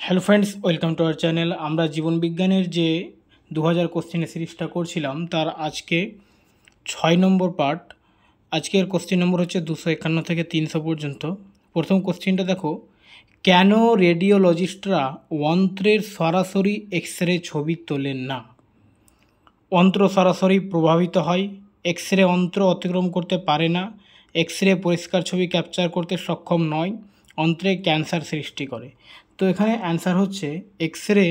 Hello friends, welcome to our channel. আমরা জীবন বিজ্ঞানের যে 2000 কোশ্চেনের সিরিজটা করছিলাম তার আজকে 6 নম্বর পার্ট। আজকের কোশ্চেন নম্বর হচ্ছে 251 থেকে 300 পর্যন্ত। প্রথম কোশ্চেনটা দেখো, কেন রেডিওলজিস্টরা অন্ত্রের সরাসরি এক্স রে ছবি তোলেন না? অন্ত্র সরাসরি প্রভাবিত হয়, এক্স রে অন্ত্র অতিক্রম করতে পারে না, এক্স রে পরিষ্কার ছবি ক্যাপচার করতে সক্ষম নয়, অন্ত্রে ক্যান্সার সৃষ্টি করে। তো এখানে অ্যান্সার হচ্ছে এক্স রে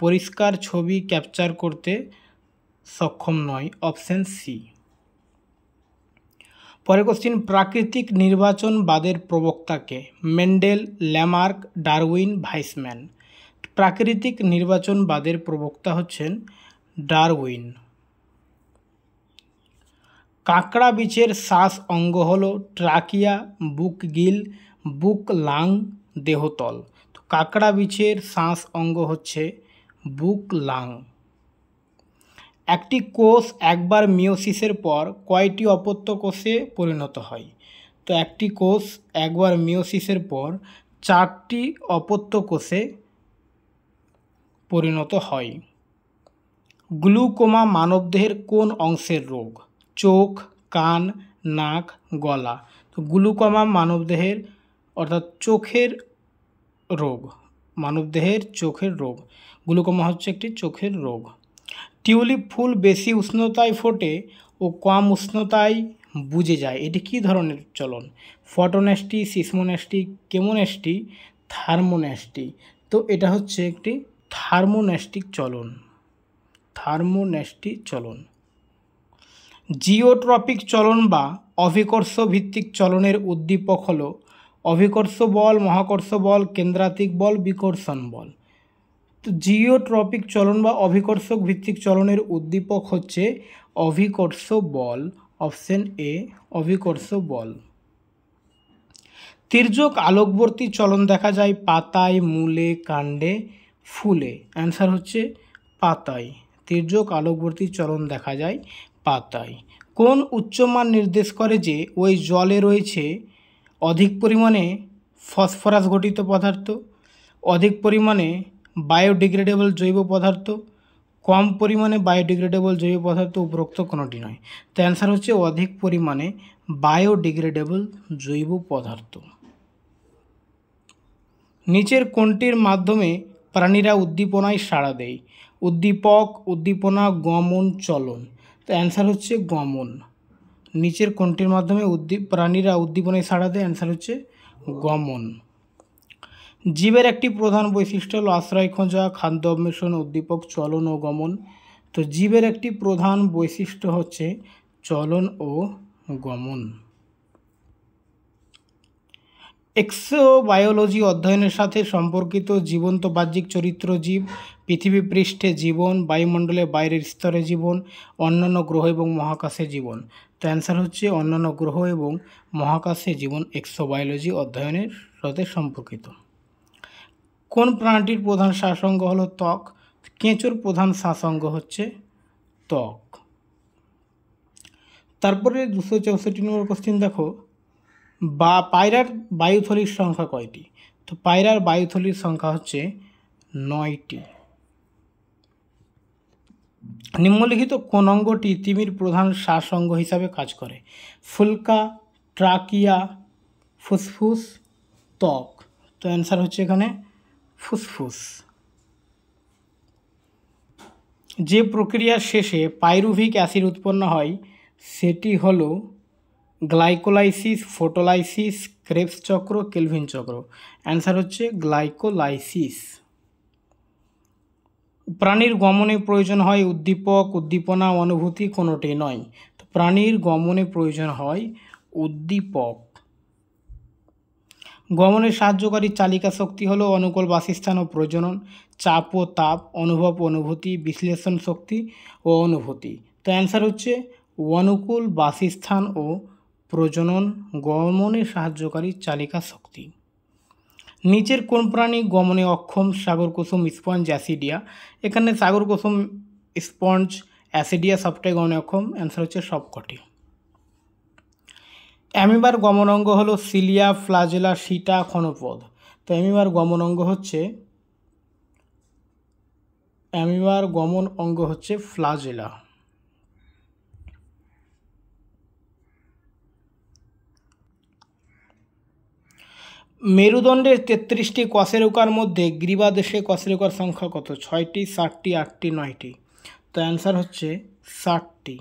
পরিষ্কার ছবি ক্যাপচার করতে সক্ষম নয়, অপশান সি। পরের কোশ্চিন, প্রাকৃতিক নির্বাচনবাদের প্রবক্তাকে? Mendel, Lamarck, Darwin, Weismann. প্রাকৃতিক নির্বাচনবাদের প্রবক্তা হচ্ছেন ডারউইন। কাঁকড়া বিচের শ্বাস অঙ্গ হল ট্রাকিয়া, বুক গিল, বুক লাং, দেহতল। তো কাঁকড়া বিচের শ্বাস অঙ্গ হচ্ছে বুক লাং। একটি কোষ একবার মিওসিসের পর কয়টি অপত্য কোষে পরিণত হয়? তো একটি কোষ একবার মিওসিসের পর 4টি অপত্য কোষে পরিণত হয়। গ্লুকোমা মানবদেহের কোন অংশের রোগ? চোখ, কান, নাক, গলা। তো গ্লুকোমা মানবদেহের অর্থাৎ চোখের রোগ, মানবদেহের চোখের রোগ। গ্লুকোমা হচ্ছে একটি চোখের রোগ। টিউলিপ ফুল বেশি উষ্ণতায় ফোটে ও কম উষ্ণতায় বুজে যায়, এটি কী ধরনের চলন? ফটোনেস্টি, সিসমোনেস্টি, কেমোনেস্টি, থার্মোনেস্টি। তো এটা হচ্ছে একটি থার্মোনেস্টিক চলন, থার্মোনেস্টি চলন। জিওট্রপিক চলন বা অভিকর্ষ ভিত্তিক চলনের উদ্দীপক হল অভিকর্ষ বল, মহাকর্ষ বল, কেন্দ্রাতিক বল, বিকর্ষণ বল। তো জিওট্রপিক চলন বা অভিকর্ষক ভিত্তিক চলনের উদ্দীপক হচ্ছে অভিকর্ষ বল, অপশন এ, অভিকর্ষ বল। তির্যক আলোকবর্তী চলন দেখা যায় পাতায়, মূলে, কাণ্ডে, ফুলে। অ্যান্সার হচ্ছে পাতায়। তির্যক আলোকবর্তী চলন দেখা যায় পাতায়। কোন উচ্চমান নির্দেশ করে যে ওই জলে রয়েছে অধিক পরিমাণে ফসফরাস ঘটিত পদার্থ, অধিক পরিমাণে বায়োডিগ্রেডেবল জৈব পদার্থ, কম পরিমাণে বায়োডিগ্রেডেবল জৈব পদার্থ? উপরোক্ত কোনোটি নয়। তো অ্যান্সার হচ্ছে অধিক পরিমাণে বায়োডিগ্রেডেবল জৈব পদার্থ। নিচের কোনটির মাধ্যমে প্রাণীরা উদ্দীপনায় সাড়া দেয়? উদ্দীপক, উদ্দীপনা, গমন, চলন। তো অ্যান্সার হচ্ছে গমন। নিচের কোনটির মাধ্যমে প্রাণীরা উদ্দীপনায় সাড়া দেয়? অ্যান্সার হচ্ছে গমন। জীবের একটি প্রধান বৈশিষ্ট্য হল আশ্রয় খোঁজা, খাদ্য অন্বেষণ, উদ্দীপক, চলন ও গমন। তো জীবের একটি প্রধান বৈশিষ্ট্য হচ্ছে চলন ও গমন। এক্সোবায়োলজি অধ্যয়নের সাথে সম্পর্কিত জীবন্ত বাহ্যিক চরিত্র জীব: পৃথিবী পৃষ্ঠে জীবন, বায়ুমণ্ডলের বাইরের স্তরে জীবন, অন্যান্য গ্রহ এবং মহাকাশে জীবন। তো অ্যান্সার হচ্ছে অন্যান্য গ্রহ এবং মহাকাশে জীবন এক্সোবায়োলজি অধ্যয়নের সাথে সম্পর্কিত। কোন প্রাণীটির প্রধান শ্বাসঙ্গ হলো ত্বক? কেঁচোর প্রধান শ্বাসঙ্গ হচ্ছে ত্বক। তারপরে 264 নম্বর কোশ্চেন দেখো, পায়রার বায়ুথলির সংখ্যা কয়টি? তো পায়রার বায়ুথলির সংখ্যা হচ্ছে 9টি। নিম্নলিখিত কোন অঙ্গটি তিমির প্রধান শ্বাস অঙ্গ হিসাবে কাজ করে? ফুলকা, ট্রাকিয়া, ফুসফুস, ত্বক। তো অ্যান্সার হচ্ছে এখানে ফুসফুস। যে প্রক্রিয়ার শেষে পাইরুভিক অ্যাসিড উৎপন্ন হয় সেটি হলো গ্লাইকোলাইসিস, ফটোলাইসিস, ক্রেবস চক্র, কেলভিন চক্র। অ্যান্সার হচ্ছে গ্লাইকোলাইসিস। প্রাণীর গমনে প্রয়োজন হয় উদ্দীপক, উদ্দীপনা, অনুভূতি, কোনোটি নয়। তো প্রাণীর গমনে প্রয়োজন হয় উদ্দীপক। গমনে সাহায্যকারী চালিকা শক্তি হলো অনুকূল বাসস্থান ও প্রজনন, চাপ ও তাপ, অনুভব, অনুভূতি, বিশ্লেষণ শক্তি ও অনুভূতি। তো অ্যান্সার হচ্ছে অনুকূল বাসস্থান ও প্রজনন গমনে সাহায্যকারী চালিকা শক্তি। নিচের কোন প্রাণী গমনে অক্ষম? সাগর কুসুম, স্পঞ্জ, অ্যাসিডিয়া। এখানে সাগর কুসুম, স্পঞ্জ, অ্যাসিডিয়া সবটাই গমনে অক্ষম। অ্যান্সার হচ্ছে সবকটি। অ্যামিবার গমন অঙ্গ হলো সিলিয়া, ফ্লাজেলা, সিটা, ক্ষণপদ। তো অ্যামিবার গমন অঙ্গ হচ্ছে অ্যামিবার গমন অঙ্গ হচ্ছে ফ্লাজেলা। মেরুদণ্ডের 33টি কশেরুকার মধ্যে গ্রীবাদেশে কশেরুকার সংখ্যা কত? 6টি, 7টি, 8টি, 9টি। তো অ্যান্সার হচ্ছে 7টি।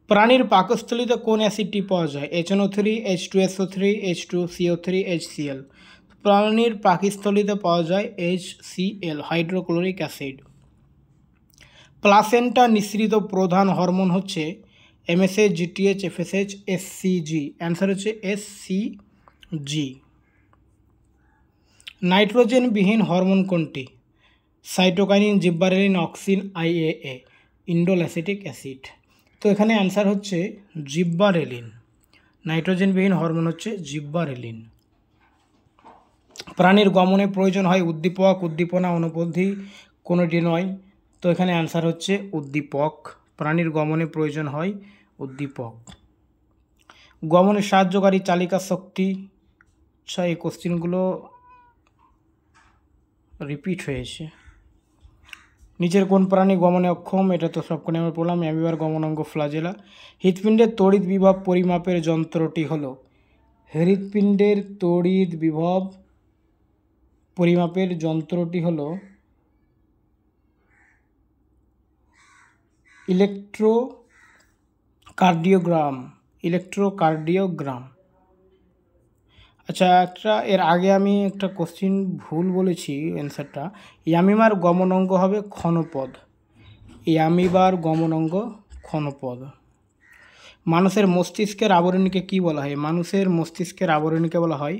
প্রাণীর পাকস্থলীতে কোন অ্যাসিডটি পাওয়া যায়? HNO3, H2SO3, H2CO3, HCl। প্রাণীর পাকস্থলীতে পাওয়া যায় HCl, হাইড্রোক্লোরিক অ্যাসিড। প্লাসেন্টা নিঃসৃত প্রধান হরমোন হচ্ছে MSH, GTH, FSH, SCG। Answer হচ্ছে SCG। নাইট্রোজেনবিহীন হরমোন কোনটি? Cytokinin, gibberellin, auxin, IAA, indole acetic acid. তো এখানে অ্যান্সার হচ্ছে জিব্বারেলিন। নাইট্রোজেনবিহীন হরমোন হচ্ছে জিব্বারেলিন। প্রাণীর গমনে প্রয়োজন হয় উদ্দীপক, উদ্দীপনা, অনুপলব্ধি, কোনোটি নয়। তো এখানে অ্যান্সার হচ্ছে উদ্দীপক। প্রাণীর গমনে প্রয়োজন হয় উদ্দীপক। গমনে সাহায্যকারী চালিকা শক্তি। আচ্ছা, এই কোশ্চিনগুলো রিপিট হয়েছে। নিচের কোন প্রাণী গমনে অক্ষম? এটা তো সবখানে আমরা পড়লাম। অ্যামিবার গমনাঙ্গ ফ্লাজেলা। হৃৎপিণ্ডের তড়িৎ বিভব পরিমাপের যন্ত্রটি হলো? হৃৎপিণ্ডের তড়িৎ বিভব পরিমাপের যন্ত্রটি হলো ইলেকট্রোকার্ডিওগ্রাম। আচ্ছা, এর আগে আমি একটা কোশ্চিন ভুল বলেছি অ্যান্সারটা। অ্যামিবার গমনাঙ্গ হবে ক্ষণপদ। অ্যামিবার গমনাঙ্গ ক্ষণপদ। মানুষের মস্তিষ্কের আবরণীকে কি বলা হয়? মানুষের মস্তিষ্কের আবরণীকে বলা হয়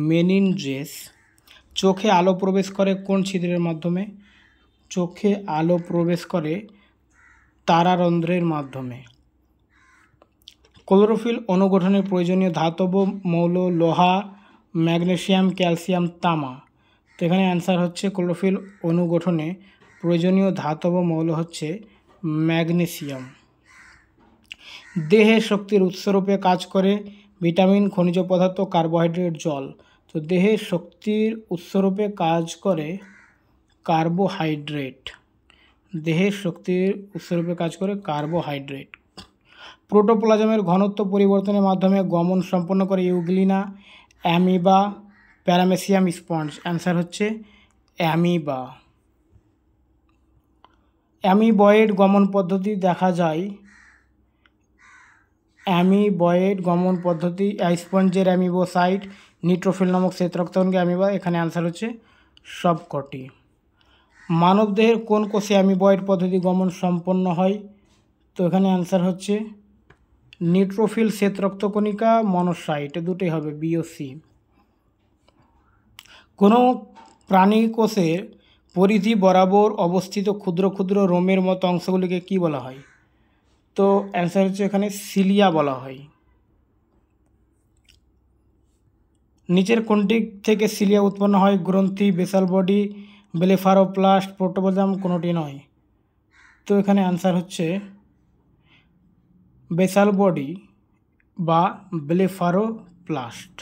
মেনিনজেস। চোখে আলো প্রবেশ করে কোন ছিদ্রের মাধ্যমে? চোখে আলো প্রবেশ করে তারারন্ধ্রের মাধ্যমে। ক্লোরোফিল অনুগঠনের প্রয়োজনীয় ধাতব মৌল লোহা, ম্যাগনেসিয়াম, ক্যালসিয়াম, তামা। তো এখানে অ্যান্সার হচ্ছে ক্লোরোফিল অনুগঠনে প্রয়োজনীয় ধাতব মৌল হচ্ছে ম্যাগনেসিয়াম। দেহে শক্তির উৎসরূপে কাজ করে ভিটামিন, খনিজ পদার্থ, কার্বোহাইড্রেট, জল। তো দেহে শক্তির উৎসরূপে কাজ করে কার্বোহাইড্রেট। দেহের শক্তির উৎসরূপে কাজ করে কার্বোহাইড্রেট। প্রোটোপ্লাজমের ঘনত্ব পরিবর্তনের মাধ্যমে গমন সম্পন্ন করে euglena, amoeba, paramecium sponge. Answer হচ্ছে অ্যামিবা। অ্যামিবয়েড গমন পদ্ধতি দেখা যায়। অ্যামিবয়েড গমন পদ্ধতি স্পঞ্জের অ্যামিবোসাইট, নিউট্রোফিল নামক শ্বেতরক্তকণিকা অ্যামিবা। এখানে অ্যান্সার হচ্ছে সবকটি। মানবদেহের কোন কোষে অ্যামিবয়েড পদ্ধতি গমন সম্পন্ন হয়? তো এখানে অ্যান্সার হচ্ছে নিউট্রোফিল শ্বেতরক্তকণিকা মনোসাইট, দুটোই হবে বি ও সি। কোনো প্রাণী কোষের পরিধি বরাবর অবস্থিত ক্ষুদ্র ক্ষুদ্র রোমের মতো অংশগুলিকে কি বলা হয়? তো অ্যান্সার হচ্ছে এখানে সিলিয়া বলা হয়। নিচের কোনটি থেকে সিলিয়া উৎপন্ন হয়? গ্রন্থি, বেসাল বডি, ব্লেফারোপ্লাস্ট, প্রোটোপ্লাজম, কোনোটি নয়। তো এখানে অ্যান্সার হচ্ছে বেসাল বডি বা ব্লেফারোপ্লাস্ট।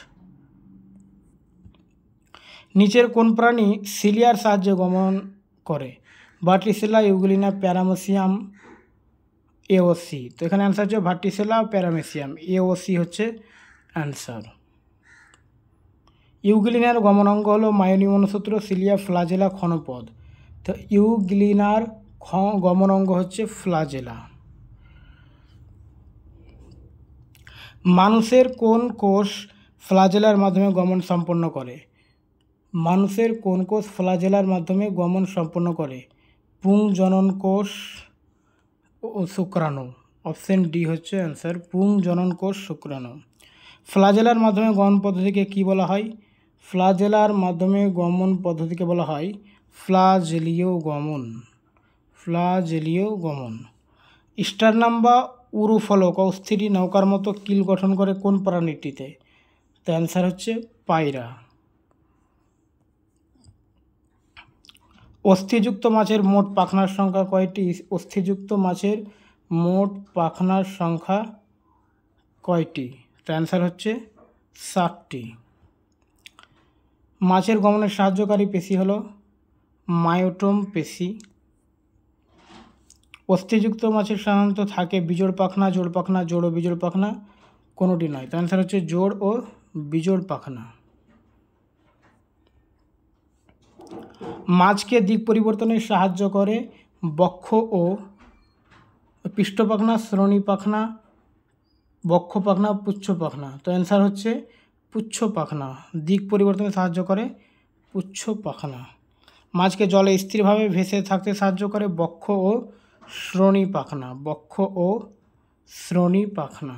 নিচের কোন প্রাণী সিলিয়ার সাহায্যে গমন করে? ভার্টিসেলা, ইউগ্লিনা, প্যারামেসিয়াম, এওসি। তো এখানে অ্যান্সার হচ্ছে ভার্টিসেলা, প্যারামেসিয়াম, এওসি হচ্ছে অ্যান্সার। ইউগ্লিনার গমনাঙ্গ হলো মায়োনি মনসূত্র, সিলিয়া, ফ্লাজেলা, ক্ষণপদ। তো ইউগ্লিনার গমনাঙ্গ হচ্ছে ফ্লাজেলা। মানুষের কোন কোষ ফ্লাজেলার মাধ্যমে গমন সম্পন্ন করে? মানুষের কোন কোষ ফ্লাজেলার মাধ্যমে গমন সম্পন্ন করে? পুংজনন কোষ ও শুক্রাণু। অপশন ডি হচ্ছে অ্যান্সার, পুংজনন কোষ, শুক্রাণু। ফ্লাজেলার মাধ্যমে গমন পদ্ধতিকে কি বলা হয়? ফ্লাজেলার মাধ্যমে গমন পদ্ধতিকে বলা হয় ফ্লাজেলীয় গমন। ফ্লাজেলীয় গমন। স্টারনাম বা উরুফলক অস্থিটি নৌকার মতো কিল গঠন করে কোন প্রাণীটিতে? তো অ্যান্সার হচ্ছে পায়রা। অস্থিযুক্ত মাছের মোট পাখনার সংখ্যা কয়টি? অস্থিযুক্ত মাছের মোট পাখনার সংখ্যা কয়টি? তো অ্যান্সার হচ্ছে 7টি। মাছের গমনের সাহায্যকারী পেশি হলো মায়োটোম পেশি। অস্থিযুক্ত মাছের সাধারণত থাকে বিজোড় পাখনা, জোড় পাখনা, জোড় ও বিজোড় পাখনা, কোনোটি নয়। তো অ্যান্সার হচ্ছে জোড় ও বিজোড় পাখনা। মাছকে দিক পরিবর্তনে সাহায্য করে বক্ষ ও পৃষ্ঠ পাখনা, শ্রোণী পাখনা, বক্ষ পাখনা, পুচ্ছ পাখনা। তো অ্যান্সার হচ্ছে পুচ্ছ পাখনা। দিক পরিবর্তনে সাহায্য করে পুচ্ছ পাখনা। মাছকে জলে স্থিরভাবে ভেসে থাকতে সাহায্য করে বক্ষ ও শ্রোণী পাখনা, বক্ষ ও শ্রোণী পাখনা।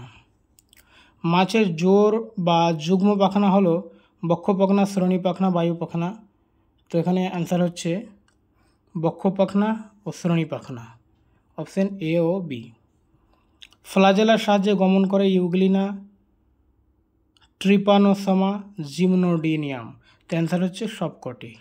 মাছের জোড় বা যুগ্ম পাখনা হলো বক্ষ পাখনা, শ্রোণী পাখনা, বায়ু পাখনা। তো এখানে অ্যান্সার হচ্ছে বক্ষ পাখনা ও শ্রোণী পাখনা, অপশন এ ও বি। ফ্লাজেলার সাহায্যে গমন করে ইউগ্লিনা, ট্রিপানোসোমা, জিমনোডিনিয়াম। তো অ্যান্সার হচ্ছে সবকটি।